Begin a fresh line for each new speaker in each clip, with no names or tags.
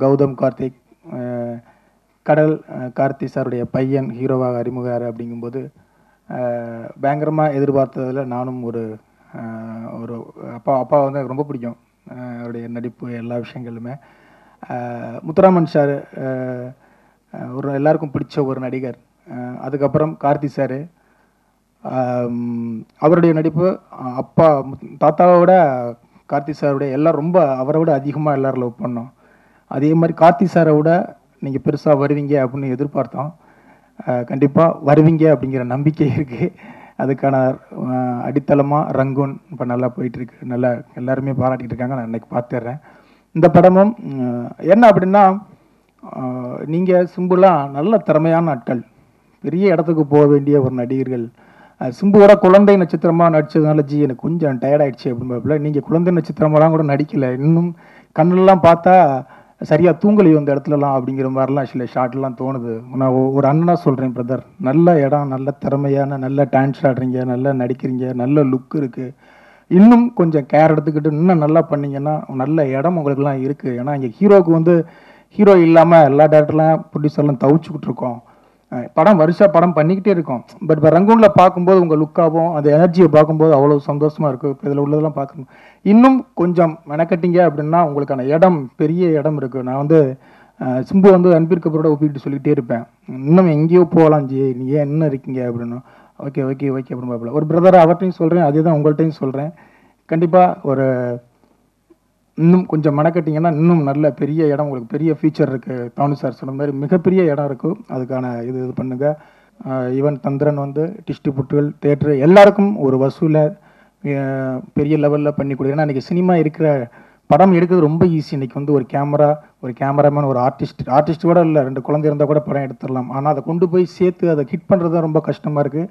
கௌதம் கார்த்திக், கடல் கார்த்தி சாருடைய பையன் ஹீரோவாக அறிமுகார் அப்படிங்கும்போது பயங்கரமாக எதிர்பார்த்ததில் நானும் ஒரு ஒரு அப்பா வந்து எனக்கு ரொம்ப பிடிக்கும். அவருடைய நடிப்பு எல்லா விஷயங்களுமே. முத்துராமன் சார் ஒரு எல்லாருக்கும் பிடிச்ச ஒரு நடிகர். அதுக்கப்புறம் கார்த்தி சார், அவருடைய நடிப்பு அப்பா தாத்தாவை விட கார்த்தி சாருடைய எல்லாம் ரொம்ப அவரை விட அதிகமாக எல்லோரும் லவ் பண்ணோம். அதே மாதிரி கார்த்தி சாரை விட நீங்கள் பெருசாக வருவீங்க அப்படின்னு எதிர்பார்த்தோம். கண்டிப்பாக வருவீங்க அப்படிங்கிற நம்பிக்கை இருக்குது. அதுக்கான அடித்தளமாக ரங்கூன் இப்போ நல்லா போயிட்டுருக்கு. நல்லா எல்லாருமே பாராட்டிகிட்டு இருக்காங்க. நான் இன்றைக்கி பார்த்துட்றேன். இந்த படமும் என்ன அப்படின்னா, நீங்கள் சிம்புலாம் நல்ல திறமையான ஆட்கள், பெரிய இடத்துக்கு போக வேண்டிய ஒரு நடிகர்கள். சிம்புவோட குழந்தை நட்சத்திரமாக நடித்ததுனால எனக்கு கொஞ்சம் டயர்டாயிடுச்சு அப்படின்போல, நீங்கள் குழந்தை நட்சத்திரமெல்லாம் கூட நடிக்கலை, இன்னும் கண்ணெல்லாம் பார்த்தா சரியாக தூங்கலையோ அந்த இடத்துலலாம் அப்படிங்கிற மாதிரிலாம் சில ஷார்ட்லாம் தோணுது. நான் ஒரு அண்ணனாக சொல்கிறேன் பிரதர், நல்ல இடம், நல்ல திறமையான, நல்ல டான்ஸ் ஆடுறீங்க, நல்லா நடிக்கிறீங்க, நல்ல லுக் இருக்குது. இன்னும் கொஞ்சம் கேர் எடுத்துக்கிட்டு இன்னும் நல்லா பண்ணிங்கன்னா நல்ல இடம் உங்களுக்குலாம் இருக்குது. ஏன்னா இங்கே ஹீரோவுக்கு வந்து ஹீரோ இல்லாமல் எல்லா டேரக்டர்லாம் ப்ரொடியூசர்லாம் தவிச்சுக்கிட்டு இருக்கோம். படம் படம் பண்ணிக்கிட்டே இருக்கோம். பட் இப்போ ரங்கூனில் பார்க்கும்போது உங்கள் லுக்காகவும் அந்த எனர்ஜியை பார்க்கும்போது அவ்வளோ சந்தோஷமாக இருக்குது. இப்போ இதில் உள்ளதெல்லாம் பார்க்கணும். இன்னும் கொஞ்சம் மெனக்கட்டிங்க அப்படின்னா உங்களுக்கான இடம், பெரிய இடம் இருக்குது. நான் வந்து சிம்பு வந்து அன்பிற்கப்பரோட ஒப்பிட்டு சொல்லிகிட்டே இருப்பேன், இன்னும் எங்கேயோ போகலாம் ஜி, நீ ஏன் இன்னும் இருக்கீங்க அப்படின்னு. ஓகே ஓகே ஓகே அப்படின்னு ஒரு பிரதரை அவர்கிட்டையும் சொல்கிறேன், அதே தான் உங்கள்கிட்டையும் சொல்கிறேன். கண்டிப்பாக ஒரு இன்னும் கொஞ்சம் மெனக்கட்டிங்கன்னா இன்னும் நல்ல பெரிய இடம், உங்களுக்கு பெரிய ஃபியூச்சர் இருக்குது. தானு சார் சொன்ன மாதிரி மிகப்பெரிய இடம் இருக்குது. அதுக்கான இது பண்ணுங்கள். ஈவன் தந்திரன் வந்து டிஸ்ட்ரிபியூட்டர்கள், தேட்டரு எல்லாருக்கும் ஒரு வசூலை பெரிய லெவலில் பண்ணி கொடுங்க. ஏன்னா இன்றைக்கி சினிமா இருக்கிற படம் எடுக்கிறது ரொம்ப ஈஸி. இன்றைக்கி வந்து ஒரு கேமரா, ஒரு கேமராமேன், ஒரு ஆர்டிஸ்ட் கூட இல்லை, 2 குழந்தை இருந்தால் கூட படம் எடுத்துடலாம். ஆனால் அதை கொண்டு போய் சேர்த்து அதை ஹிட் பண்ணுறது தான் ரொம்ப கஷ்டமாக இருக்குது.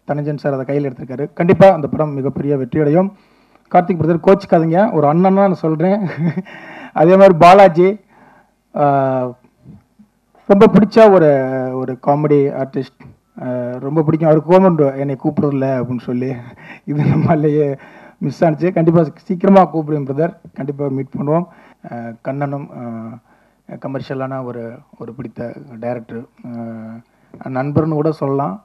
தனஞ்சன் சார் அதை கையில் எடுத்திருக்காரு. கண்டிப்பாக அந்த படம் மிகப்பெரிய வெற்றியடையும். கார்த்திக் பிரதர் கோச்சிக்காதீங்க, ஒரு அண்ணன்னா நான் சொல்கிறேன். அதே மாதிரி பாலாஜி ரொம்ப பிடிச்ச ஒரு காமெடி ஆர்டிஸ்ட், ரொம்ப பிடிக்கும். அவர் கோமண்ட் என்னை கூப்பிடுறதில்ல அப்படின்னு சொல்லி இது நம்மளையே மிஸ் ஆனிச்சு. கண்டிப்பாக சீக்கிரமாக கூப்பிடுவேன் பிரதர், கண்டிப்பாக மீட் பண்ணுவோம். கண்ணனும் கமர்ஷியலான ஒரு பிடித்த டைரக்டர், நண்பர்னு கூட சொல்லலாம்.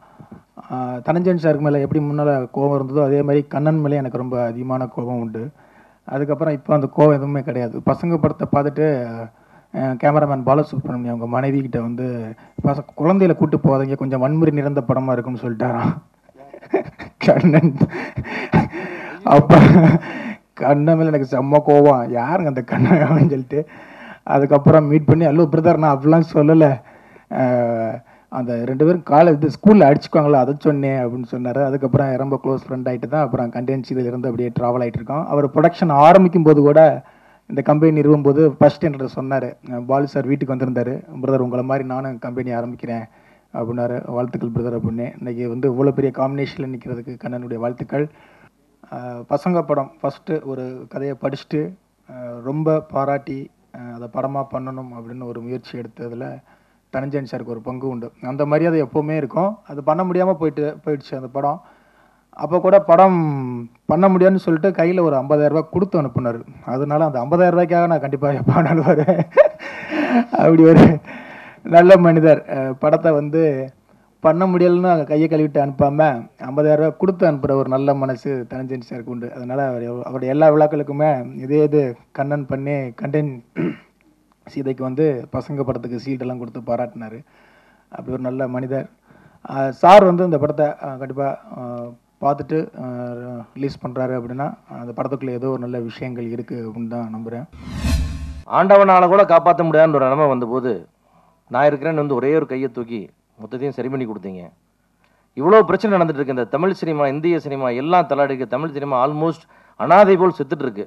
தனஞ்சன் சாருக்கு மேலே எப்படி முன்னால் கோபம் இருந்ததோ அதே மாதிரி கண்ணன் மேலே எனக்கு ரொம்ப அதிகமான கோபம் உண்டு. அதுக்கப்புறம் இப்போ அந்த கோபம் எதுவுமே கிடையாது. பசங்க படத்தை பார்த்துட்டு கேமராமேன் பாலசுப்ரமணியம் அவங்க மனைவி கிட்ட வந்து குழந்தையில கூட்டு போகாதீங்க, கொஞ்சம் வன்முறை நிறைந்த படமாக இருக்குன்னு சொல்லிட்டாராம் கண்ணன். அப்போ கண்ணன் மேலே எனக்கு செம்ம கோபம், யாருங்க அந்த கண்ணன் அப்படின்னு சொல்லிட்டு அதுக்கப்புறம் மீட் பண்ணி, அல்லோ பிரதர் நான் அப்படிலாம் சொல்லலை, அந்த 2 பேரும் காலேஜ் ஸ்கூலில் அடிச்சுக்குவாங்களா அதை சொன்னேன் அப்படின்னு சொன்னார். அதுக்கப்புறம் ரொம்ப க்ளோஸ் ஃப்ரெண்ட் ஆகிட்டு தான் அப்புறம் கண்டென்சியிலிருந்து அப்படியே ட்ராவல் ஆகிட்டு இருக்கோம். அவர் ப்ரொடக்ஷன் ஆரம்பிக்கும் போது கூட, இந்த கம்பெனி நிறுவும் போது ஃபஸ்ட் என்கிட்ட சொன்னார், பாலு சார் வீட்டுக்கு வந்திருந்தார், பிரதர் உங்களை மாதிரி நானும் கம்பெனி ஆரம்பிக்கிறேன் அப்படின்னாரு. வாழ்த்துக்கள் பிரதர் அப்படின்னு. இன்றைக்கி வந்து இவ்வளோ பெரிய காம்பினேஷனில் நிற்கிறதுக்கு கண்ணனுடைய வாழ்த்துக்கள். பசங்க படம் ஃபஸ்ட்டு ஒரு கதையை படிச்சுட்டு ரொம்ப பாராட்டி அதை படமாக பண்ணணும் அப்படின்னு ஒரு முயற்சி எடுத்ததில் தனஞ்சன் சாருக்கு ஒரு பங்கு உண்டு. அந்த மரியாதை எப்போவுமே இருக்கும். அது பண்ண முடியாமல் போயிடுச்சு அந்த படம். அப்போ கூட படம் பண்ண முடியாதுன்னு சொல்லிட்டு கையில் ஒரு 50,000 ரூபா கொடுத்து அனுப்புனார். அதனால அந்த 50,000 ரூபாய்க்காக நான் கண்டிப்பாக எப்போ ஆனாலும் வருவேன். அப்படி ஒரு நல்ல மனிதர். படத்தை வந்து பண்ண முடியலன்னு அங்கே கையை கழுவிட்டு அனுப்பாமல் 50,000 ரூபா கொடுத்து அனுப்புகிற ஒரு நல்ல மனசு தனஞ்சன் சாருக்கு உண்டு. அதனால் அவருடைய எல்லா விழாக்களுக்குமே இது கண்ணன் பண்ணி சீதைக்கு வந்து பசங்க படத்துக்கு சீட்டெல்லாம் கொடுத்து பாராட்டினார். அப்படி ஒரு நல்ல மனிதர். சார் வந்து இந்த படத்தை கண்டிப்பாக பார்த்துட்டு ரிலீஸ் பண்ணுறாரு அப்படின்னா அந்த படத்துக்குள்ளே ஏதோ ஒரு நல்ல விஷயங்கள் இருக்குது அப்படின்னு தான் நம்புகிறேன்.
ஆண்டவனால் கூட காப்பாற்ற முடியாதுன்ற ஒரு நிலைமை வந்தபோது நான் இருக்கிறேன்னு வந்து ஒரே ஒரு கையை தூக்கி மொத்தத்தையும் சரி பண்ணி கொடுத்தீங்க. இவ்வளோ பிரச்சனை நடந்துட்டு இருக்கு. இந்த தமிழ் சினிமா, இந்திய சினிமா எல்லாம் தள்ளாடிக்கு. தமிழ் சினிமா ஆல்மோஸ்ட் அனாதை போல் செத்துட்டு இருக்கு.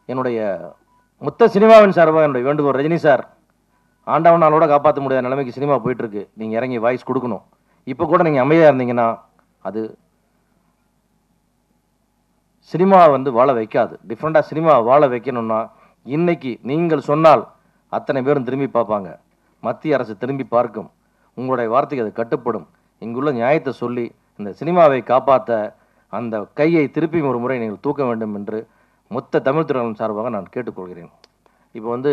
என்னுடைய மொத்த சினிமாவின் சார்பாக என்னுடைய வேண்டுகோள், ரஜினி சார், ஆண்டவனாலோட காப்பாற்ற முடியாத நிலைமைக்கு சினிமா போயிட்டு இருக்கு. நீங்கள் இறங்கி வாய்ஸ் கொடுக்கணும். இப்போ கூட நீங்கள் அமைதியாக இருந்தீங்கன்னா அது சினிமா வந்து வாழ வைக்காது. டிஃப்ரெண்டாக சினிமா வாழ வைக்கணும்னா இன்னைக்கு நீங்கள் சொன்னால் அத்தனை பேரும் திரும்பி பார்ப்பாங்க. மத்திய அரசு திரும்பி பார்க்கும். உங்களுடைய வார்த்தைக்கு அது கட்டுப்படும். இங்குள்ள நியாயத்தை சொல்லி இந்த சினிமாவை காப்பாற்ற அந்த கையை திருப்பி ஒரு முறை நீங்கள் தூக்க வேண்டும் என்று மொத்த தமிழ் துறையின் சார்பாக நான் கேட்டுக்கொள்கிறேன். இப்போ வந்து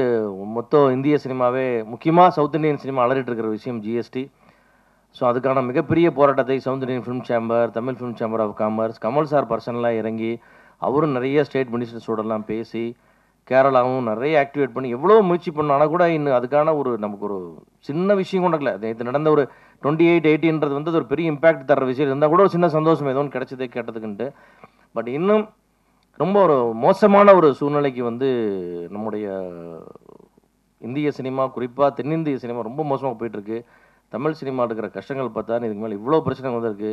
மொத்தம் இந்திய சினிமாவே முக்கியமாக சவுத் இந்தியன் சினிமா அலறிட்டு இருக்கிற விஷயம் ஜிஎஸ்டி. ஸோ அதுக்கான மிகப்பெரிய போராட்டத்தை south Indian film chamber, Tamil film chamber of commerce, Kamal sir பர்சனலாக இறங்கி அவரும் நிறைய ஸ்டேட் மினிஸ்டர்ஸோடலாம் பேசி கேரளாவும் நிறைய ஆக்டிவேட் பண்ணி எவ்வளோ முயற்சி பண்ணால் கூட இன்னும் அதுக்கான ஒரு நமக்கு ஒரு சின்ன விஷயம் கூட இல்லை. இது நடந்த ஒரு 28-80ன்றது வந்து ஒரு பெரிய இம்பாக்ட் தர்ற விஷயம் இருந்தால் கூட ஒரு சின்ன சந்தோஷம் ஏதோ ஒன்று கிடைச்சதே கேட்டதுக்குன்ட்டு. பட் இன்னும் ரொம்ப ஒரு மோசமான ஒரு சூழ்நிலைக்கு வந்து நம்முடைய இந்திய சினிமா, குறிப்பாக தென்னிந்திய சினிமா ரொம்ப மோசமாக போயிட்டுருக்கு. தமிழ் சினிமா இருக்கிற கஷ்டங்கள் பார்த்தா இதுக்கு மேலே இவ்வளோ பிரச்சனை வந்திருக்கு.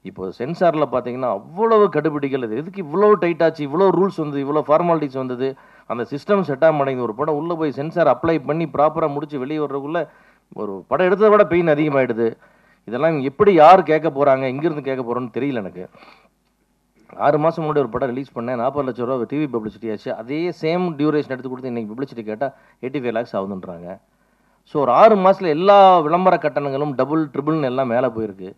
இப்போ சென்சாரில் பார்த்தீங்கன்னா அவ்வளவு கடுபிடிகள், இது எதுக்கு இவ்வளோ டைட் ஆச்சு, இவ்வளோ ரூல்ஸ் வந்தது, இவ்வளோ ஃபார்மாலிட்டிஸ் வந்தது, அந்த சிஸ்டம் செட் ஆக மாட்டேங்குது. ஒரு படம் உள்ளே போய் சென்சார் அப்ளை பண்ணி ப்ராப்பராக முடிச்சு வெளியே வர்றதுக்குள்ளே ஒரு படம் எடுத்ததை விட பெயின் அதிகமாகிடுது. இதெல்லாம் எப்படி யார் கேட்க போகிறாங்க, எங்கேருந்து கேட்க போகிறோன்னு தெரியல எனக்கு. 6 மாதம் முன்னாடி ஒரு படம் ரிலீஸ் பண்ணேன், 40 லட்ச ரூபா டிவி பப்ளிசிட்டி ஆச்சு. அதே சேம் டியூரேஷன் எடுத்து கொடுத்து இன்றைக்கி பப்ளிசிட்டி கேட்டால் 85 lakhs ஆகுதுன்றாங்க. ஸோ ஒரு 6 மாதத்தில் எல்லா விளம்பர கட்டணங்களும் டபுள் ட்ரிபிள்னு எல்லாம் மேலே போயிருக்கு.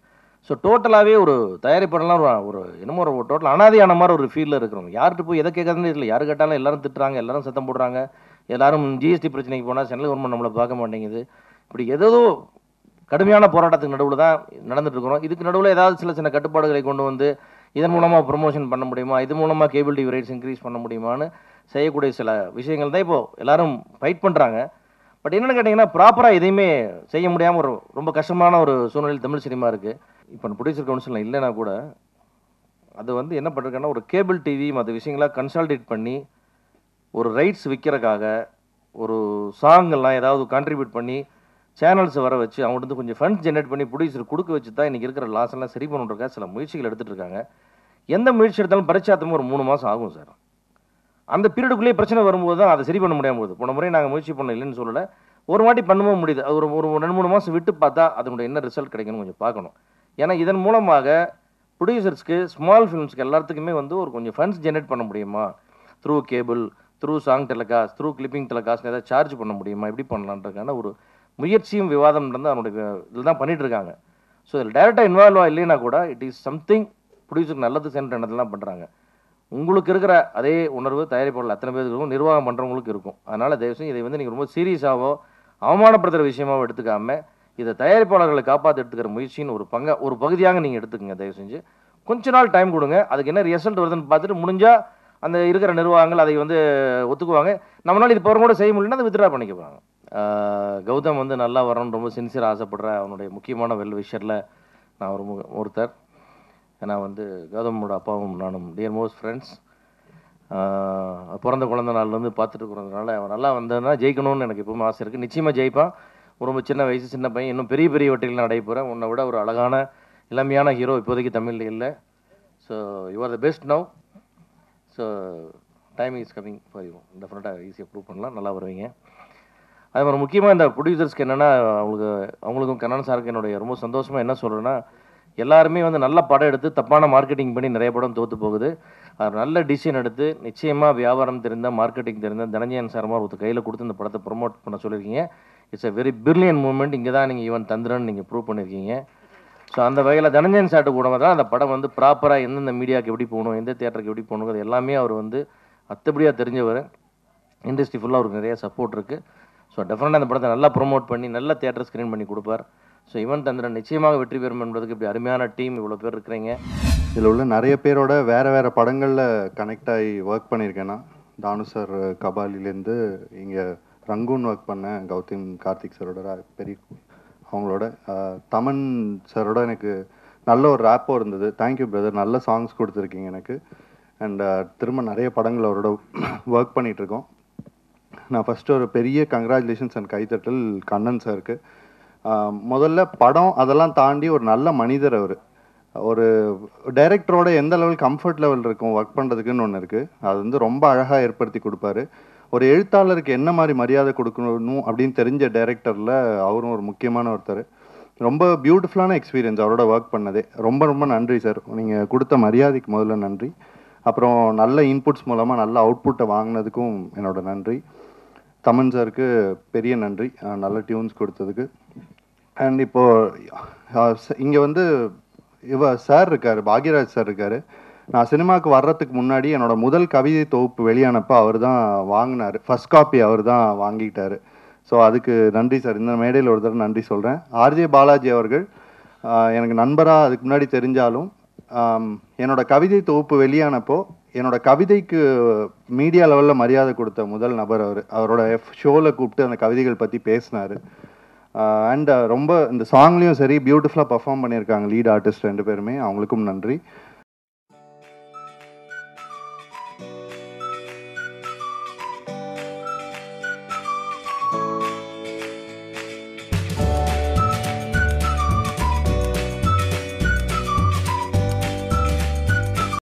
ஸோ டோட்டலாகவே ஒரு தயாரிப்பாளர்லாம் ஒரு என்னமோ ஒரு டோட்டல் அனாதையான மாதிரி ஒரு ஃபீலில் இருக்கிறோம். யார்கிட்ட போய் எதை கேட்கறதுன்னு தெரியல. யாரு கேட்டாலும் எல்லாரும் திட்டுறாங்க, எல்லாரும் சத்தம் போடுறாங்க, எல்லாரும் ஜிஎஸ்டி பிரச்சனைக்கு போனால் சென்ட்ரல் கவர்மெண்ட் நம்மளை பார்க்க மாட்டேங்குது. இப்படி ஏதோ கடுமையான போராட்டத்துக்கு நடுவில் தான் நடந்துட்டு இருக்கிறோம். இதுக்கு நடுவில் ஏதாவது சில சின்ன கட்டுப்பாடுகளை கொண்டு வந்து இதன் மூலமாக ப்ரொமோஷன் பண்ண முடியுமா, இது மூலமாக கேபிள் டிவி ரைட்ஸ் இன்க்ரீஸ் பண்ண முடியுமான்னு செய்யக்கூடிய சில விஷயங்கள் தான் இப்போது எல்லாரும் ஃபைட் பண்ணுறாங்க. பட் என்னென்னு கேட்டிங்கன்னா ப்ராப்பராக எதையுமே செய்ய முடியாமல் ஒரு ரொம்ப கஷ்டமான ஒரு சூழ்நிலையில் தமிழ் சினிமா இருக்குது. இப்போ ப்ரொடியூசர் கவுன்சிலில் இல்லைனா கூட அது வந்து என்ன பண்ணுறதுன்னா ஒரு கேபிள் டிவி மற்ற விஷயங்களாக கன்சால்டேட் பண்ணி ஒரு ரைட்ஸ் விற்கிறதுக்காக ஒரு சாங்கெல்லாம் ஏதாவது கான்ட்ரிபியூட் பண்ணி சேனல்ஸை வர வச்சு அவங்கள்ட்ட கொஞ்சம் ஃபண்ட்ஸ் ஜென்ரேட் பண்ணி ப்ரொடியூசர் கொடுக்க வச்சு தான் இன்றைக்கி இருக்கிற லாஸ் எல்லாம் சரி பண்ணுறதுக்காக சில முயற்சிகள் எடுத்துகிட்டு இருக்காங்க. எந்த முயற்சி எடுத்தாலும் பரிச்சாத்தமும் ஒரு 3 மாதம் ஆகும் சார். அந்த பீரியடுக்குள்ளேயே பிரச்சனை வரும்போது தான் அதை சரி பண்ண முடியாமல் போகுது. போன முறை நாங்கள் முயற்சி பண்ண இல்லைன்னு சொல்லலை, ஒரு வாட்டி பண்ணவும் முடியுது. அது ஒரு 2-3 மாதம் விட்டு பார்த்தா அதனுடைய என்ன ரிசல்ட் கிடைக்குன்னு கொஞ்சம் பார்க்கணும். ஏன்னா இதன் மூலமாக ப்ரொடியூசர்ஸ்க்கு, ஸ்மால் ஃபிலிம்ஸ்க்கு எல்லாத்துக்குமே வந்து ஒரு கொஞ்சம் ஃபண்ட்ஸ் ஜென்ரேட் பண்ண முடியுமா, through cable, through song telecast, through clipping telecast ஏதாவது சார்ஜ் பண்ண முடியுமா, எப்படி பண்ணலான்றதுக்கான ஒரு முயற்சியும் விவாதம் நடந்து அவனுடைய இதில் தான் பண்ணிட்டு இருக்காங்க. ஸோ இதில் டைரெக்டாக இன்வால்வ் இல்லைன்னா கூட இட் இஸ் சம்திங் ப்ரொடியூசருக்கு நல்லது சென்ற இடத்துலாம் பண்ணுறாங்க. உங்களுக்கு இருக்கிற அதே உணர்வு தயாரிப்பாளர் அத்தனை பேருக்கு இருக்கும், நிர்வாகம் பண்ணுறவங்களுக்கு இருக்கும். அதனால் தயவுசெய்து இதை வந்து நீங்கள் ரொம்ப சீரியஸாகவோ அவமானப்படுத்துகிற விஷயமாவோ எடுத்துக்காமல் இதை தயாரிப்பாளர்களை காப்பாற்ற எடுத்துக்கிற முயற்சின்னு ஒரு பகுதியாக நீங்கள் எடுத்துக்கங்க. தயவு செஞ்சு கொஞ்ச நாள் டைம் கொடுங்க. அதுக்கு என்ன ரிசல்ட் வருதுன்னு பார்த்துட்டு முடிஞ்சால் அந்த இருக்கிற நிர்வாகங்கள் அதை வந்து ஒத்துக்குவாங்க. நம்மளால் இது போகிற கூட செய்ய முடியலன்னா அதை வித்ட்ரா பண்ணிக்குவாங்க. கௌதம் வந்து நல்லா வரணும்னு ரொம்ப சின்சியராக ஆசைப்படுற அவனுடைய முக்கியமான விஷயத்தில் நான் ஒருத்தர். ஏன்னா வந்து கௌதமோட அப்பாவும் நானும் டியர் மோஸ்ட் ஃப்ரெண்ட்ஸ். பிறந்த குழந்தை நாள்லேருந்து பார்த்துட்டு இருக்கிறதுனால அவன் நல்லா வந்ததுன்னா ஜெயிக்கணும்னு எனக்கு எப்பவுமே ஆசை இருக்குது. நிச்சயமாக ஜெயிப்பான். ரொம்ப சின்ன வயசு, சின்ன பையன், இன்னும் பெரிய பெரிய வெற்றிகள் நடைய போகிறேன். உன்னை விட ஒரு அழகான இளமையான ஹீரோ இப்போதைக்கு தமிழில் இல்லை. So you are the best now. So time is coming for you. டெஃபினட்டாக ஈஸியாக ப்ரூவ் பண்ணலாம், நல்லா வருவீங்க. அது மாதிரி முக்கியமாக இந்த ப்ரொடியூசர்ஸ்க்கு என்னென்னா அவங்களுக்கும் கண்ணன் சாருக்கு என்னுடைய ரொம்ப சந்தோஷமாக என்ன சொல்கிறேன்னா, எல்லாருமே வந்து நல்ல படம் எடுத்து தப்பான மார்க்கெட்டிங் பண்ணி நிறைய படம் தோற்று போகுது. அது நல்ல டிசிஷன் எடுத்து நிச்சயமாக வியாபாரம் தெரிந்த, மார்க்கெட்டிங் தெரிந்த தனஞ்சயன் சார் மாதிரி ஒருத்தர் கையில் கொடுத்து இந்த படத்தை ப்ரொமோட் பண்ண சொல்லியிருக்கீங்க. It's a very brilliant moment. இங்கே தான் நீங்கள் ஈவன் தந்திரன்னு நீங்கள் ப்ரூவ் பண்ணியிருக்கீங்க. ஸோ அந்த வகையில் தனஞ்சயன் சார்ட்டு கூட தான் அந்த படம் வந்து ப்ராப்பராக எந்தெந்த மீடியாவுக்கு எப்படி போகணும், எந்த தியேட்டருக்கு எப்படி போகணும், அது எல்லாமே அவர் வந்து அத்தபடியாக தெரிஞ்சவர். இண்டஸ்ட்ரி ஃபுல்லாக அவருக்கு நிறைய சப்போர்ட் இருக்குது. ஸோ டெஃபினட்டாக அந்த படத்தை நல்லா ப்ரொமோட் பண்ணி நல்ல தியேட்டர் ஸ்க்ரீன் பண்ணி கொடுப்பார். ஸோ யுவன் தந்திரன் நிச்சயமாக வெற்றி பெறும் என்பதுக்கு இப்படி அருமையான டீம் இவ்வளோ பேர் இருக்கிறீங்க.
இதில் உள்ள நிறைய பேரோட வேறு வேறு படங்களில் கனெக்ட் ஆகி ஒர்க் பண்ணியிருக்கேன்னா, தானு சார் கபாலிலேருந்து இங்கே ரங்கூன் ஒர்க் பண்ணேன், கௌதம் கார்த்திக் சாரோட பெரிய அவங்களோட, தமன் சாரோட எனக்கு நல்ல ஒரு ரேப்போ இருந்தது. தேங்க்யூ பிரதர், நல்ல சாங்ஸ் கொடுத்துருக்கீங்க எனக்கு. அண்ட் திரும்ப நிறைய படங்கள் அவரோட ஒர்க் பண்ணிகிட்ருக்கோம். நான் ஃபஸ்ட்டு ஒரு பெரிய கங்க்ராச்சுலேஷன்ஸ் அண்ட் கைத்தட்டல் கண்ணன் சாருக்கு. முதல்ல படம் அதெல்லாம் தாண்டி ஒரு நல்ல மனிதர் அவர். ஒரு டைரக்டரோட எந்த லெவல் கம்ஃபர்ட் லெவல் இருக்கும் ஒர்க் பண்ணுறதுக்குன்னு ஒன்று இருக்குது. அது வந்து ரொம்ப அழகாக ஏற்படுத்தி கொடுப்பாரு. ஒரு எழுத்தாளருக்கு என்ன மாதிரி மரியாதை கொடுக்கணும் அப்படின்னு தெரிஞ்ச டைரக்டரில் அவரும் ஒரு முக்கியமான ஒருத்தர். ரொம்ப பியூட்டிஃபுல்லான எக்ஸ்பீரியன்ஸ் அவரோட ஒர்க் பண்ணதே. ரொம்ப ரொம்ப நன்றி சார், நீங்கள் கொடுத்த மரியாதைக்கு முதல்ல நன்றி. அப்புறம் நல்ல இன்புட்ஸ் மூலமாக நல்ல அவுட்புட்டை வாங்கினதுக்கும் என்னோட நன்றி. தமன் சாருக்கு பெரிய நன்றி, நல்ல டியூன்ஸ் கொடுத்ததுக்கு. அண்ட் இப்போது இங்கே வந்து சார் இருக்கார், பாக்யராஜ் சார் இருக்கார். நான் சினிமாவுக்கு வர்றதுக்கு முன்னாடி என்னோட முதல் கவிதை தொகுப்பு வெளியானப்போ அவர் தான் வாங்கினார். ஃபர்ஸ்ட் காப்பி அவர் தான் வாங்கிட்டார். ஸோ அதுக்கு நன்றி சார். இந்த மேடையில் ஒரு தடவை நன்றி சொல்கிறேன். ஆர்ஜே பாலாஜி அவர்கள் எனக்கு நண்பராக அதுக்கு முன்னாடி தெரிஞ்சாலும் என்னோட கவிதை தொகுப்பு வெளியானப்போ என்னோட கவிதைக்கு மீடியா லெவலில் மரியாதை கொடுத்த முதல் நபர் அவர். அவரோட ஷோவில் கூப்பிட்டு அந்த கவிதைகள் பற்றி பேசினார். அண்ட் ரொம்ப இந்த சாங்லேயும் சரி பியூட்டிஃபுல்லாக பர்ஃபார்ம் பண்ணியிருக்காங்க லீட் ஆர்டிஸ்ட் 2 பேருமே. அவங்களுக்கும் நன்றி.